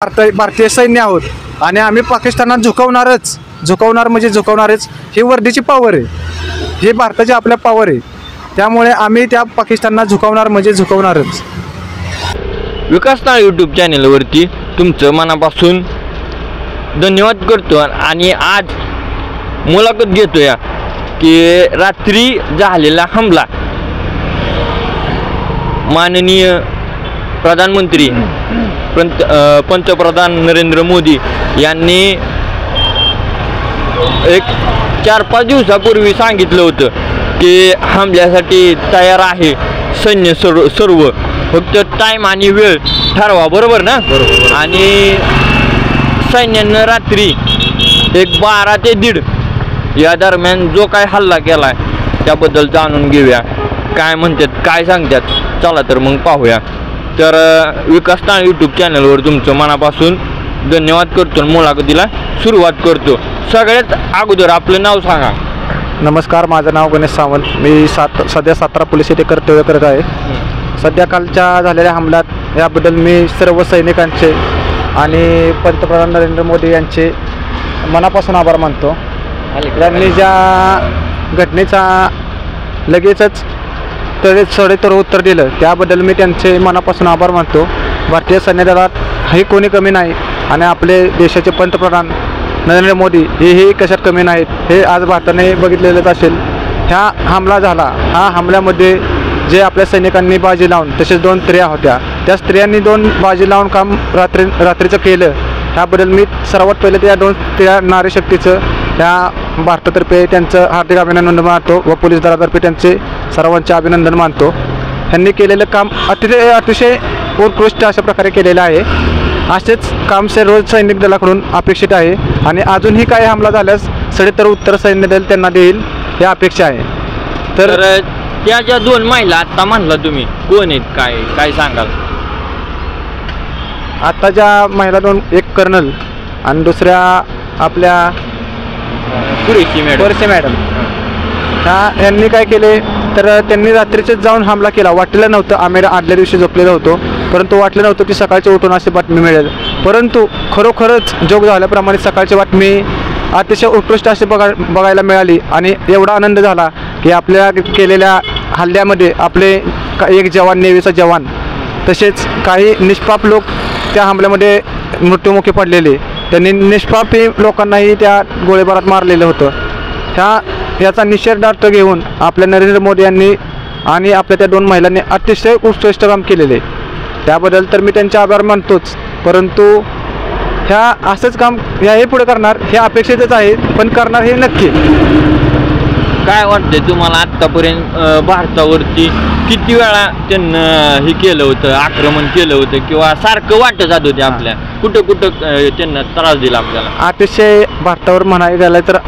भारतीय सैन्य आहोत आणि आम्ही पाकिस्तानात झुकवणार म्हणजे झुकवणारच. ही वर्दीची पॉवर आहे, ही भारताची आपल्या पॉवर आहे. त्यामुळे आम्ही त्या पाकिस्तानला झुकवणार म्हणजे झुकवणारच. विकासनाळ यूट्यूब चॅनलवरती तुमचं मनापासून धन्यवाद करतो. आणि आज मुलाखत घेतो या की रात्री झालेला हमला माननीय प्रधानमंत्री पंतप्रधान नरेंद्र मोदी यांनी एक 4-5 दिवसापूर्वी सांगितलं होतं की हमल्यासाठी तयार आहे सैन्य सर्व, फक्त टाईम आणि वेळ ठरवा. बरोबर ना? बरोबर. आणि सैन्यानं रात्री 12 ते 1:30 या दरम्यान जो काय हल्ला केलाय त्याबद्दल जाणून घेऊया. काय म्हणतात, काय सांगतात, चला तर मग पाहूया. तर विकासनाळ यूट्यूब चॅनलवर तुमचं मनापासून धन्यवाद करतो. मुलाखतीला सुरुवात करतो. सगळ्यात अगोदर आपलं नाव सांगा. नमस्कार, माझं नाव गणेश सावंत. मी सध्या सातारा पोलीस येथे कर्तव्य करत आहे. सध्या कालच्या झालेल्या हमल्यात याबद्दल मी सर्व सैनिकांचे आणि पंतप्रधान नरेंद्र मोदी यांचे मनापासून आभार मानतो. त्यांनी ज्या घटनेचा लगेचच सडेतोड उत्तर दिलं त्याबद्दल मी त्यांचे मनापासून आभार मानतो. भारतीय सैन्य दलात हे कोणी कमी नाही आणि आपले देशाचे पंतप्रधान नरेंद्र मोदी हेही कशात कमी नाहीत. हे आज भारताने बघितलेलंच असेल. ह्या हमला झाला, ह्या हमल्यामध्ये जे आपल्या सैनिकांनी बाजी लावून, तसेच 2 स्त्रिया होत्या, त्या स्त्रियांनी 2 बाजी लावून काम रात्रीचं केलं. ह्याबद्दल मी सर्वात पहिले त्या 2 स्त्रिया नारी शक्तीचं त्या भारतातर्फे त्यांचं हार्दिक अभिनंदन मानतो व पोलीस दलातर्फे त्यांचे सर्वांचे अभिनंदन मानतो. त्यांनी केलेलं काम अतिशय उत्कृष्ट अशा प्रकारे केलेलं आहे. असेच काम सर्व सैनिक दलाकडून अपेक्षित आहे आणि अजूनही काही हमला झाल्यास सडेतोड उत्तर सैन्य दल त्यांना देईल ही अपेक्षा आहे. तर त्या ज्या 2 महिला आत्ता म्हणला तुम्ही, कोण आहेत, काय सांगाल? आता ज्या महिला 2, एक कर्नल आणि दुसऱ्या आपल्या कुरेशी मॅडम, यांनी काय केले तर त्यांनी रात्रीचेच जाऊन हमला केला. वाटलेलं नव्हतं, आम्ही आदल्या दिवशी झोपलेलो होतो, परंतु वाटलं नव्हतं की सकाळची उठून अशी बातमी मिळेल. परंतु खरोखरच जोग झाल्याप्रमाणे सकाळची बातमी अतिशय उत्कृष्ट अशी बघायला मिळाली आणि एवढा आनंद झाला की आपल्या केलेल्या हल्ल्यामध्ये आपले एक जवान, नेव्हीचा जवान, तसेच काही निष्पाप लोक त्या हमल्यामध्ये मृत्युमुखी पडलेले, त्यांनी निष्पापी लोकांनाही त्या गोळीबारात मारलेलं होतं. याचा निषेधार्थ घेऊन आपल्या नरेंद्र मोदी यांनी आणि आपल्या त्या 2 महिलांनी अतिशय उत्कृष्ट काम केलेले. त्याबद्दल तर मी त्यांचे आभार मानतोच. परंतु असंच काम ह्याही पुढे करणार हे अपेक्षितच आहे, पण करणार हे नक्की. काय वाटतंय तुम्हाला आत्तापर्यंत भारतावरती किती वेळा त्यांना हे केलं होतं, आक्रमण केलं होतं, किंवा सारखं वाटत जात होते आपल्या कुठं त्यांना त्रास दिला आपल्याला? अतिशय भारतावर म्हणायला गेलं तर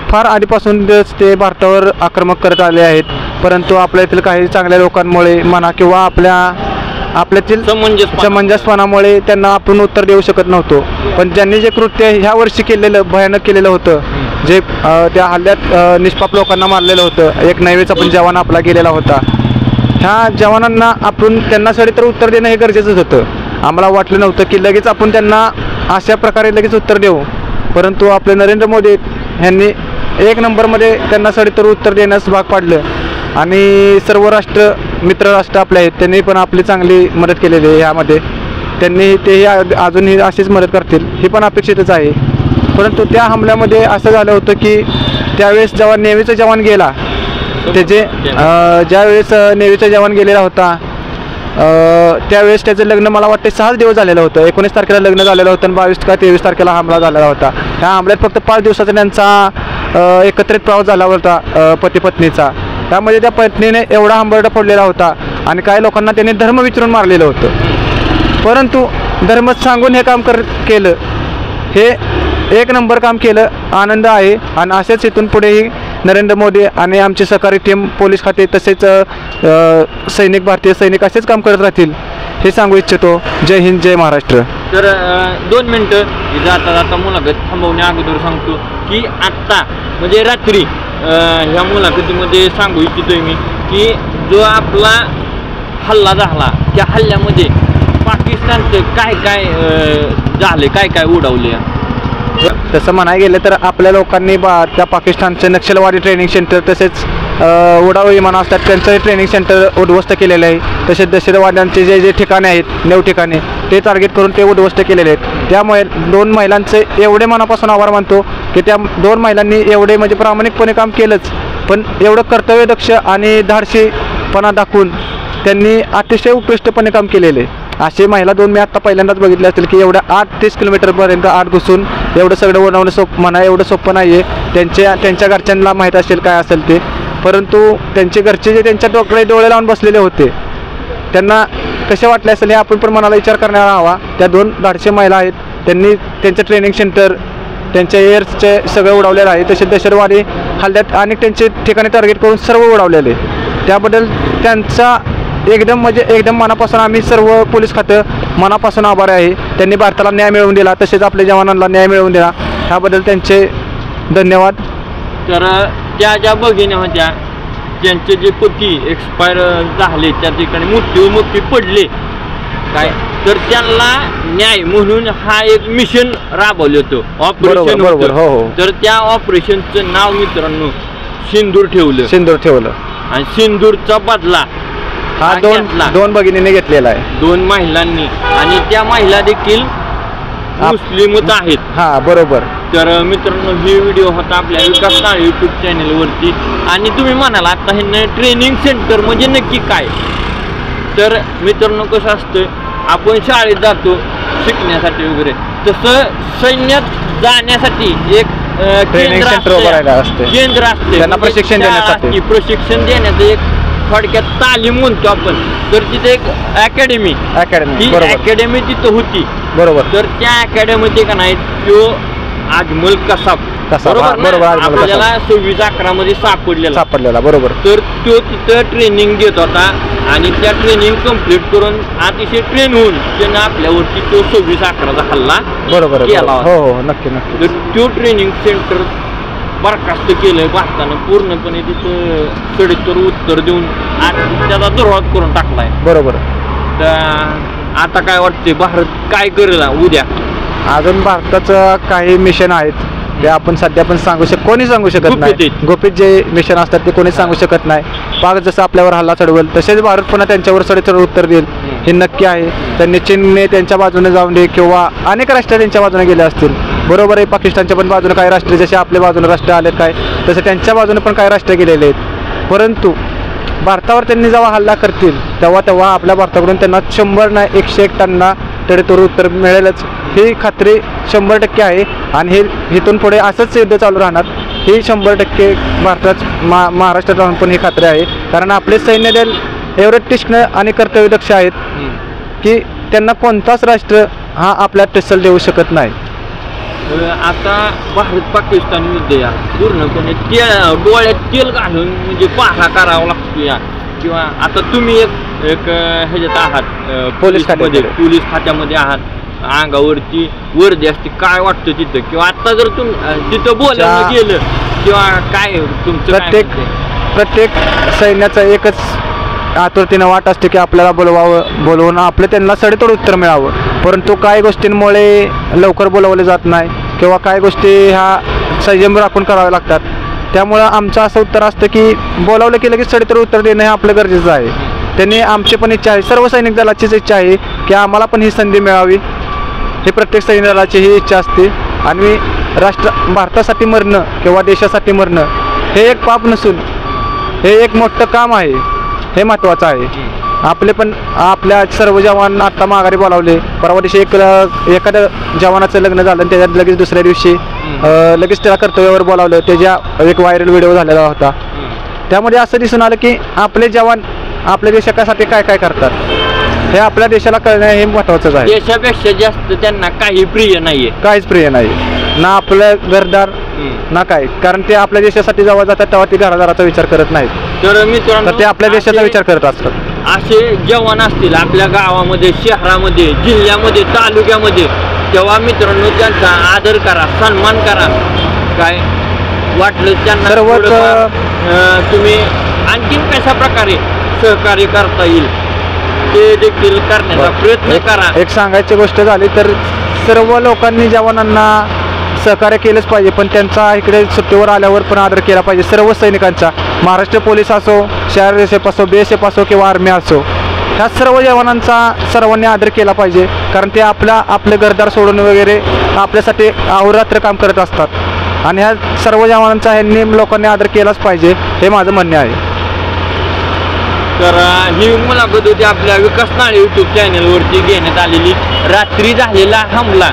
फार आधीपासून ते भारतावर आक्रमक करत आले आहेत. परंतु आपल्यातील काही चांगल्या लोकांमुळे म्हणा किंवा आपल्यातील समंजसपणामुळे त्यांना आपण उत्तर देऊ शकत नव्हतो. पण ज्यांनी जे कृत्य ह्या वर्षी केलेलं, भयानक केलेलं होतं, जे त्या हल्ल्यात निष्पाप लोकांना मारलेलं होतं, एक नेव्हीचा पण जवान आपला गेलेला होता, ह्या जवानांना आपण त्यांना सडेतोड उत्तर देणं हे गरजेचंच होतं. आम्हाला वाटलं नव्हतं की लगेच आपण त्यांना अशा प्रकारे लगेच उत्तर देऊ. परंतु आपले नरेंद्र मोदी यांनी 1 नंबरमध्ये त्यांना सडेतोड उत्तर देण्यास भाग पाडलं आणि सर्व मित्र राष्ट्र आपले आहेत त्यांनी पण आपली चांगली मदत केलेली आहे. यामध्ये तेही अजूनही अशीच मदत करतील ही पण अपेक्षितच आहे. परंतु त्या हमल्यामध्ये असं झालं होतं की त्यावेळेस जेव्हा नेव्हीचा जवान गेला, ज्यावेळेस नेव्हीचा जवान गेलेला होता त्यावेळेस त्याचं लग्न मला वाटते 6 दिवस झालेलं होतं. 19 तारखेला लग्न झालेलं होतं आणि 22 का 23 तारखेला हमला झालेला होता. ह्या हमल्यात फक्त 5 दिवसाचा त्यांचा एकत्रित प्रवास झाला होता पती पत्नीचा. त्यामध्ये त्या पत्नीने एवढा हंबरडा फोडलेला होता आणि काही लोकांना त्यांनी धर्म विचारून मारलेलं होतं. परंतु धर्म सांगून हे काम केलं, हे 1 नंबर काम केलं. आनंद आहे आणि असेच इथून पुढेही नरेंद्र मोदी आणि आमची सहकारी टीम, पोलीस खाते, तसेच भारतीय सैनिक असेच काम करत राहतील हे सांगू इच्छितो. जय हिंद, जय महाराष्ट्र. तर 2 मिनटं जाता मुलाखत थांबवण्या अगोदर सांगतो की आत्ता म्हणजे रात्री ह्या मुलाखतीमध्ये सांगू इच्छितोय मी की जो आपला हल्ला झाला त्या हल्ल्यामध्ये पाकिस्तानचं काय काय झाले, काय काय उडवले? तसं म्हणायला गेलं तर आपल्या लोकांनी त्या पाकिस्तानचे नक्षलवादी ट्रेनिंग सेंटर तसेच उडाऊ विमानं असतात त्यांचं ट्रेनिंग सेंटर उद्ध्वस्त केलेलं आहे. तसेच दहशतवाद्यांचे जे जे ठिकाणे आहेत 9 ठिकाणे ते टार्गेट करून ते उद्ध्वस्त केलेले आहेत. त्यामुळे 2 महिलांचे एवढे मनापासून आभार मानतो की त्या 2 महिलांनी एवढे म्हणजे प्रामाणिकपणे काम केलंच, पण एवढं कर्तव्यदक्ष आणि धाडशीपणा दाखवून त्यांनी अतिशय उत्कृष्टपणे काम केलेले आहे. असे महिला 2 मी आत्ता पहिल्यांदाच बघितले असतील की एवढ्या 8-30 किलोमीटरपर्यंत आत घुसून एवढं सगळं बनवणं म्हणा एवढं सोपं नाही आहे. त्यांच्या घरच्यांना माहीत असेल काय असेल ते, परंतु त्यांचे घरचे जे त्यांच्या डोळे लावून बसलेले होते त्यांना कसे वाटले असेल हे आपण पण मनाला विचार करण्याला हवा. त्या 2 धाडशी महिला आहेत, त्यांनी त्यांचं ट्रेनिंग सेंटर त्यांच्या एअर्सचे सगळं उडवलेलं आहे. तसे दहशतवादी हल्ल्यात अनेक त्यांचे ठिकाणी टार्गेट करून सर्व उडवलेले. त्याबद्दल त्यांचा एकदम मनापासून आम्ही सर्व पोलीस खातं मनापासून आभारी आहे. त्यांनी भारताला न्याय मिळवून दिला, तसेच आपल्या जवानांना न्याय मिळवून दिला, ह्याबद्दल त्यांचे धन्यवाद. तर त्या ज्या भगिनी होत्या ज्यांचे जे पती एक्सपायर झाले, त्या ठिकाणी मृत्युमुखी पडले काय, तर त्यांना न्याय म्हणून हा एक मिशन राबवलं होतं, ऑपरेशन बरोबर. हो हो. तर त्या ऑपरेशनचं नाव मित्रांनो सिंदूर ठेवलं आणि सिंदूरचा बदला हा 2 भगिनीने घेतलेला आहे, 2 महिलांनी, आणि त्या महिला देखील मुस्लिमच आहेत. हा बरोबर. तर मित्रांनो ही व्हिडिओ होता आपल्या विकास काळे यूट्यूब चॅनलवरती. आणि तुम्ही म्हणाल आता हे ट्रेनिंग सेंटर म्हणजे नक्की काय, तर मित्रांनो कसं असतं, आपण शाळेत जातो शिकण्यासाठी वगैरे, तसं सैन्यात जाण्यासाठी एक ट्रेनिंग सेंटर असते त्यांना प्रशिक्षण देण्यासाठी. प्रशिक्षण देण्याचं एक थोडक्यात तालीम म्हणतो आपण. तर तिथे एक अकॅडमी अकॅडमी तिथं होती. बरोबर. तर त्या अकॅडमीमध्ये का नाही तो अजमल कसाब आपल्याला 26/11 मध्ये सापडलेला. बरोबर. तर तो तिथं ट्रेनिंग देत होता आणि त्या ट्रेनिंग कम्प्लीट करून अतिशय ट्रेन होऊन त्यानं आपल्यावरती तो 26/11 हल्ला बरोबर केला. हो नक्की. तर तो ट्रेनिंग सेंटर बरखास्त केलंय भारतानं पूर्णपणे, तिथं सडेतोड उत्तर देऊन त्याला दुर्वात करून टाकलाय. बरोबर. तर आता काय वाटते, भारत काय करेल उद्या? अजून भारताचं काही मिशन आहेत ते आपण सध्या पण कोणी सांगू शकत नाही. गुपित जे मिशन असतात ते कोणी सांगू शकत नाही. पाक जसं आपल्यावर हल्ला चढवेल तसेच भारत पुन्हा त्यांच्यावर सडेतोड उत्तर देईल हे नक्की आहे. त्यांनी चीनने त्यांच्या बाजूने जाऊन दे किंवा अनेक राष्ट्र त्यांच्या बाजूने गेले असतील. बरोबर आहे, पाकिस्तानच्या पण बाजूने काही राष्ट्र जसे आपल्या बाजूने राष्ट्र आले काय, तसे त्यांच्या बाजूने पण काही राष्ट्र गेलेले आहेत. परंतु भारतावर त्यांनी जेव्हा हल्ला करतील तेव्हा आपल्या भारताकडून त्यांना 100 नाही 101 टन्ना तडेतोड उत्तर मिळेलच, ही खात्री 100% आहे. आणि हे इथून पुढे असंच युद्ध चालू राहणार ही 100% भारतात महाराष्ट्रात राहून पण ही खात्री आहे. कारण आपले सैन्य दल एवढे तीक्ष्ण आणि कर्तव्यदक्ष आहेत की त्यांना कोणताच राष्ट्र हा आपल्यात टेसल देऊ शकत नाही. आता भारत पाकिस्तान युद्ध या पूर्णपणे डोळ्यात तेल घालून म्हणजे पहारा करावा लागतो या. किंवा आता तुम्ही एक ह्याच्यात आहात, पोलीस खात्यामध्ये आहात, अंगावरती वर्दी असते, काय वाटतं तिथं? किंवा आता जर तिथं बोलायला गेलं किंवा काय तुमचं प्रत्येक सैन्याचं एकच आतुरतेनं वाट असते की आपल्याला बोलवून आपलं त्यांना सडेतोड उत्तर मिळावं. परंतु काही गोष्टींमुळे लवकर बोलवले जात नाही किंवा काही गोष्टी ह्या संयम राखून कराव्या लागतात. त्यामुळं आमचं असं उत्तर असतं की बोलावलं केलं की सडेतोड उत्तर देणं हे आपलं गरजेचं आहे. त्यांनी आमची पण इच्छा आहे, सर्व सैनिक दलाचीच इच्छा आहे की आम्हाला पण ही संधी मिळावी. हे प्रत्येक सैनिक दलाची ही इच्छा असते. आणि भारतासाठी मरणं किंवा देशासाठी मरणं हे एक पाप नसून हे एक मोठं काम आहे, हे महत्त्वाचं आहे. आपले पण आपल्या सर्व जवान आत्ता माघारी बोलावले. परवा दिवशी एखाद्या जवानाचं लग्न झालं आणि त्याच्यात लगेच दुसऱ्या दिवशी लगेच त्याला कर्तव्यावर बोलावलं. त्याच्या एक व्हायरल व्हिडिओ झालेला होता. त्यामध्ये असं दिसून आलं की आपले जवान आपल्या देशासाठी काय काय करतात हे आपल्या देशाला कळणं हे महत्त्वाचंच आहे. देशापेक्षा जास्त त्यांना काही प्रिय नाहीये, काहीच प्रिय नाही ना आपलं घरदार ना काय. कारण ते आपल्या देशासाठी जेव्हा जातात तेव्हा ते घरादाराचा विचार करत नाहीत, तर मित्रांनो ते आपल्या देशाचा विचार करत असतात. असे जवान असतील आपल्या गावामध्ये, शहरामध्ये, जिल्ह्यामध्ये, तालुक्यामध्ये, तेव्हा मित्रांनो त्यांचा आदर करा, सन्मान करा. काय वाटलं त्यांना तुम्ही आणखीन कशा प्रकारे सहकार्य करता येईल ते देखील करण्याचा प्रयत्न करा. एक सांगायची गोष्ट झाली तर सर्व लोकांनी जवानांना सहकार्य केलंच पाहिजे, पण त्यांचा इकडे सुट्टीवर आल्यावर पण आदर केला पाहिजे. सर्व सैनिकांचा, महाराष्ट्र पोलीस असो, CRSF असो, BSF असो किंवा आर्मी असो, ह्या सर्व जवानांचा सर्वांनी आदर केला पाहिजे. कारण ते आपले घरदार सोडून वगैरे आपल्यासाठी अहोरात्र काम करत असतात आणि ह्या सर्व जवानांचा ह्यांनी लोकांनी आदर केलाच पाहिजे, हे माझं म्हणणे आहे. तर ही मुलाखत होती आपल्या विकास नाळे यूट्यूब चॅनलवरती घेण्यात आलेली. रात्री झालेला हमला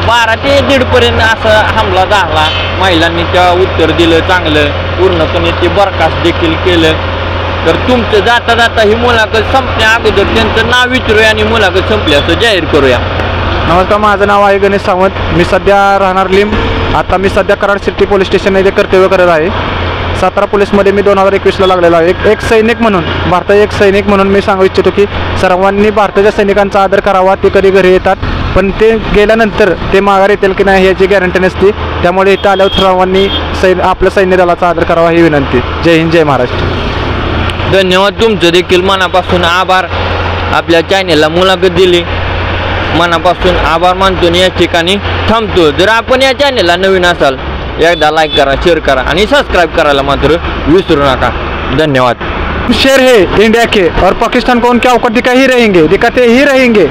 12 ते 1:30 पर्यंत असा हमला झाला. महिलांनी त्या उत्तर दिलं चांगलं, पूर्णपणे ते बरखास्त देखील केलं. तर तुमचं जाता जाता ही मुलाखत संपण्या अगोदर त्यांचं नाव विचारूया आणि मुलाखत संपली असं जाहीर करूया. नमस्कार, माझं नाव आहे गणेश सावंत. मी सध्या राहणार लिंब. आता मी सध्या कराड सिटी पोलीस स्टेशन येथे कर्तव्य करत आहे. सातारा पोलीसमध्ये मी 2021ला लागलेलो आहे. एक सैनिक म्हणून, भारताचा एक सैनिक म्हणून मी सांगू इच्छितो की सर्वांनी भारताच्या सैनिकांचा आदर करावा. ते कधी घरी येतात, पण ते गेल्यानंतर ते माघार येतील की नाही याची गॅरंटी नसते. त्यामुळे इथं आल्यावर सर्वांनी आपल्या सैन्य दलाचा आदर करावा ही विनंती. जय हिंद, जय महाराष्ट्र. धन्यवाद. तुमचं देखील मनापासून आभार. आपल्या चॅनेलला मुलाखत दिली, मनापासून आभार मानतो आणि या ठिकाणी थांबतो. जर आपण या चॅनेलला नवीन असाल, एकदा लाईक करा, शेअर करा आणि सबस्क्राईब करायला मात्र विसरू नका. धन्यवाद. शेर है इंडिया के और पाकिस्तान को उनके औकात दिखाई ही रहेंगे, दिखाते ही रहेंगे.